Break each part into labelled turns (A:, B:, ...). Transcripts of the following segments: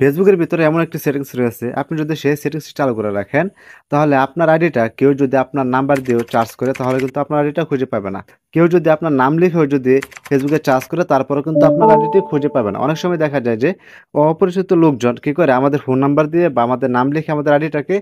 A: ফেসবুকের ভিতরে এমন একটি সেটিংস রয়েছে, আপনি যদি সেই সেটিংস চালু করে রাখেন, তাহলে আপনার আইডিটা কেউ যদি আপনার নাম্বার দিয়েও চার্জ করে, তাহলে কিন্তু আপনার আইডিটা খুঁজে পাবে না। কেউ যদি আপনার নাম লিখেও যদি ফেসবুকে চার্জ করে, তারপরেও কিন্তু আপনার আইডিটি খুঁজে পাবে না। অনেক সময় দেখা যায় যে অপরিচিত লোকজন কি করে আমাদের ফোন নাম্বার দিয়ে বা আমাদের নাম লিখে আমাদের আইডিটাকে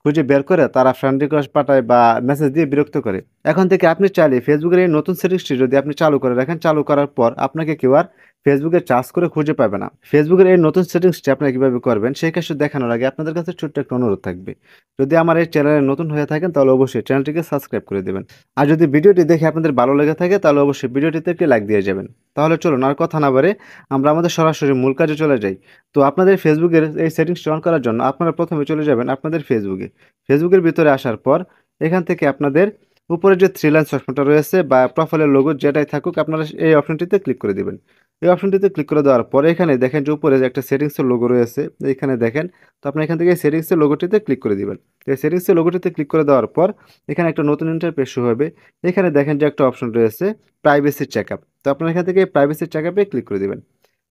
A: খুঁজে বের করে তারা ফ্রেন্ড রিকোয়েস্ট পাঠায় বা মেসেজ দিয়ে বিরক্ত করে। এখন থেকে আপনি চাইলে ফেসবুকের এই নতুন সেটিংসটি যদি আপনি চালু করে রাখেন, চালু করার পর আপনাকে কেউ আর ফেসবুকে চার্জ করে খুঁজে পাবে না। ফেসবুকের এই নতুন সেটিংসটি আপনারা কিভাবে করবেন সেই কাজটি দেখানোর আগে আপনাদের কাছে ছোট্ট একটা অনুরোধ থাকবে। যদি আমার এই চ্যানেলে নতুন হয়ে থাকেন তাহলে অবশ্যই চ্যানেলটিকে সাবস্ক্রাইব করে দেবেন। আর যদি ভিডিওটি দেখে আপনাদের ভালো লেগে থাকে তাহলে অবশ্যই ভিডিওটিতে একটি লাইক দিয়ে যাবেন। তাহলে চলুন আর কথা না বাড়ে আমরা আমাদের সরাসরি মূল কাজে চলে যাই। তো আপনাদের ফেসবুকের এই সেটিংসটি অন করার জন্য আপনারা প্রথমে চলে যাবেন আপনাদের ফেসবুকে। ফেসবুকের ভিতরে আসার পর এখান থেকে আপনাদের উপরে যে থ্রি লাইন অপশনটা রয়েছে বা প্রোফাইলের লোগো যেটাই থাকুক, আপনারা এই অপশনটিতে ক্লিক করে দিবেন। এই অপশনটিতে ক্লিক করে দেওয়ার পরে এখানে দেখেন যে উপরে যে একটা সেটিংসের লোগো রয়েছে, এখানে দেখেন। তো আপনি এখান থেকে সেটিংসের লোগোটিতে ক্লিক করে দিবেন। এই সেটিংসের লোগোটিতে ক্লিক করে দেওয়ার পর এখানে একটা নতুন ইন্টারফেস শুরু হবে। এখানে দেখেন যে একটা অপশন রয়েছে প্রাইভেসি চেকআপ। তো আপনারা এখান থেকে প্রাইভেসি চেকআপে ক্লিক করে দিবেন।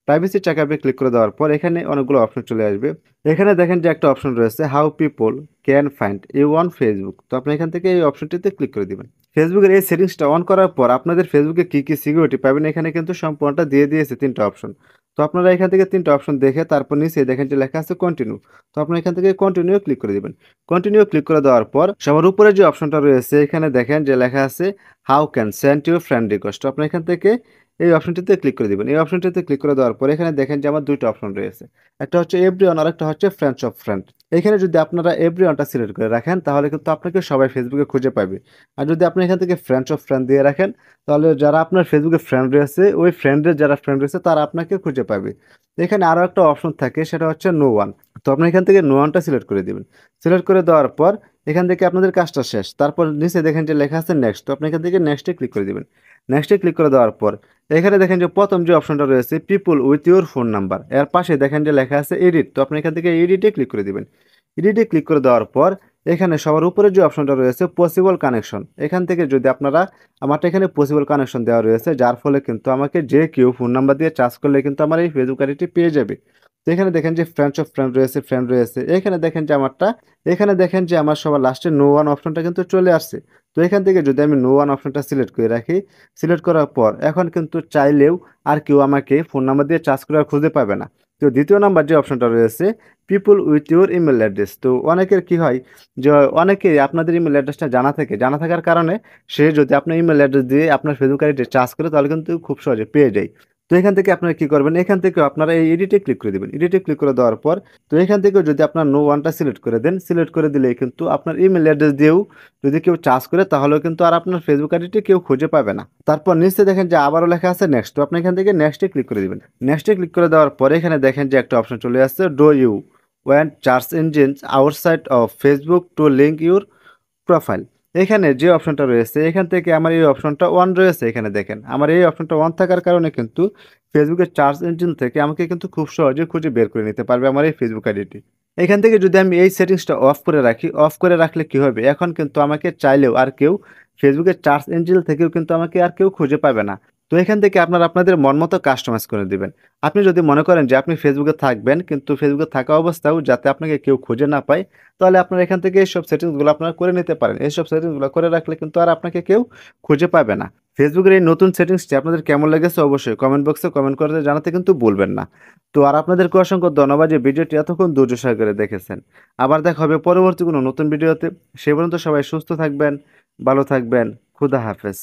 A: প্রাইভেসি চেকআপে ক্লিক করে দেওয়ার পর এখানে অনেকগুলো অপশন চলে আসবে। এখানে দেখেন যে একটা অপশন রয়েছে how people can find you on Facebook. তো আপনি এখান থেকে এই অপশনটিতে ক্লিক করে দিবেন। ফেসবুকের এই সেটিংসটা অন করার পর আপনাদের ফেসবুকে কি কি সিকিউরিটি পাবেন এখানে কিন্তু সম্পূর্ণটা দিয়ে দিয়েছে তিনটা অপশন। তো আপনারা এখান থেকে তিনটা অপশন দেখে তারপর নিচে দেখেন যে লেখা আছে কন্টিনিউ। তো আপনারা এখান থেকে কন্টিনিউ ক্লিক করে দিবেন। কন্টিনিউ ক্লিক করে দেওয়ার পর সবার উপরে যে অপশনটা রয়েছে এখানে দেখেন যে লেখা আছে how can send your friend request. তো আপনারা এখান থেকে এই অপশনটিতে ক্লিক করে দিবেন। এই অপশনটিতে ক্লিক করে দেওয়ার পর এখানে দেখেন যে আমার দুইটা অপশন রয়েছে। একটা হচ্ছে এভরিওয়ান আর একটা হচ্ছে ফ্রেন্ডস অফ ফ্রেন্ড। এখানে যদি আপনারা এভরিওয়ানটা সিলেক্ট করে রাখেন তাহলে কিন্তু আপনাকে সবাই ফেসবুকে খুঁজে পাবে। আর যদি আপনি এখান থেকে ফ্রেন্ডস অফ ফ্রেন্ড দিয়ে রাখেন তাহলে যারা আপনার ফেসবুকে ফ্রেন্ড রয়েছে ওই ফ্রেন্ডের যারা ফ্রেন্ড রয়েছে তারা আপনাকে খুঁজে পাবে। এখানে আরও একটা অপশন থাকে সেটা হচ্ছে নো ওয়ান। তো আপনি এখান থেকে নো ওয়ানটা সিলেক্ট করে দিবেন। সিলেক্ট করে দেওয়ার পর এখান থেকে আপনাদের কাজটা শেষ। তারপর নিচে দেখেন যে লেখা আছে নেক্সট। তো আপনি এখান থেকে নেক্সটে ক্লিক করে দিবেন। নেক্সটে ক্লিক করে দেওয়ার পর এখানে দেখেন যে প্রথম যে অপশনটা রয়েছে people with your phone number, এর পাশে দেখেন যে লেখা আছে এডিট। তো আপনি এখান থেকে এডিটে ক্লিক করে দিবেন। এডিটে ক্লিক করে দেওয়ার পর এখানে সবার উপরে যে অপশনটা রয়েছে পসিবল কানেকশন, এখান থেকে যদি আপনারা আমারটা এখানে পসিবল কানেকশন দেওয়া রয়েছে, যার ফলে কিন্তু আমাকে যে কেউ ফোন নাম্বার দিয়ে চার্জ করলে কিন্তু আমার এই ফেসবুক আইডিটি পেয়ে যাবে। তো এখানে দেখেন যে ফ্রেন্ডস অফ ফ্রেন্ড রয়েছে, এখানে দেখেন যে আমারটা, এখানে দেখেন যে আমার সবার লাস্টে নো ওয়ান অপশনটা কিন্তু চলে আসছে। তো এখান থেকে যদি আমি নো ওয়ান অপশনটা সিলেক্ট করে রাখি, সিলেক্ট করার পর এখন কিন্তু চাইলেও আর কেউ আমাকে ফোন নাম্বার দিয়ে চার্জ করে আর খুঁজে পাবে না। তো দ্বিতীয় নাম্বার যে অপশনটা রয়েছে people with your email address. তো অনেকের কি হয় যে অনেকে আপনাদের ইমেল অ্যাড্রেসটা জানা থাকে, জানা থাকার কারণে সে যদি আপনার ইমেল অ্যাড্রেস দিয়ে আপনার ফেসবুক আইডিতে চার্জ করে তাহলে কিন্তু খুব সহজে পেয়ে যায়। তো এখান থেকে আপনারা কি করবেন, এখান থেকে আপনারা এই এডিটে ক্লিক করে দেবেন। এডিটে ক্লিক করে দেওয়ার পর তো এখান থেকেও যদি আপনার নো ওয়ানটা সিলেক্ট করে দেন, সিলেক্ট করে দিলেই কিন্তু আপনার ইমেল অ্যাড্রেস দিয়েও যদি কেউ চার্জ করে তাহলেও কিন্তু আর আপনার ফেসবুক আইডিটি কেউ খুঁজে পাবে না। তারপর নিচে দেখেন যে আবারও লেখা আছে নেক্সট। তো আপনি এখান থেকে নেক্সটে ক্লিক করে দিবেন। নেক্সটে ক্লিক করে দেওয়ার পরে এখানে দেখেন যে একটা অপশন চলে আসছে do you want search engines outside of Facebook to link your profile. এখানে যে অপশনটা রয়েছে এখান থেকে আমার এই অপশনটা অন রয়েছে। এখানে দেখেন আমার এই অপশনটা অন থাকার কারণে কিন্তু ফেসবুকের সার্চ ইঞ্জিন থেকে আমাকে কিন্তু খুব সহজে খুঁজে বের করে নিতে পারবে আমার এই ফেসবুক আইডিটি। এখান থেকে যদি আমি এই সেটিংসটা অফ করে রাখি, অফ করে রাখলে কি হবে, এখন কিন্তু আমাকে চাইলেও আর কেউ ফেসবুকের সার্চ ইঞ্জিন থেকেও কিন্তু আমাকে আর কেউ খুঁজে পাবে না। তো এখান থেকে আপনারা আপনাদের মন মতো কাস্টমাইজ করে দিবেন। আপনি যদি মনে করেন যে আপনি ফেসবুকে থাকবেন কিন্তু ফেসবুকে থাকা অবস্থাও যাতে আপনাকে কেউ খুঁজে না পায়, তাহলে আপনারা এখান থেকে এইসব সেটিংসগুলো আপনারা করে নিতে পারেন। এইসব সেটিংসগুলো করে রাখলে কিন্তু আর আপনাকে কেউ খুঁজে পাবে না। ফেসবুকের এই নতুন সেটিংসটি আপনাদের কেমন লেগেছে অবশ্যই কমেন্ট বক্সে কমেন্ট করে জানাতে কিন্তু ভুলবেন না। তো আর আপনাদেরকে অসংখ্য ধন্যবাদ যে ভিডিওটি এতক্ষণ ধৈর্য সহকারে দেখেছেন। আবার দেখা হবে পরবর্তী কোনো নতুন ভিডিওতে। সে পর্যন্ত সবাই সুস্থ থাকবেন, ভালো থাকবেন। খুদা হাফেজ।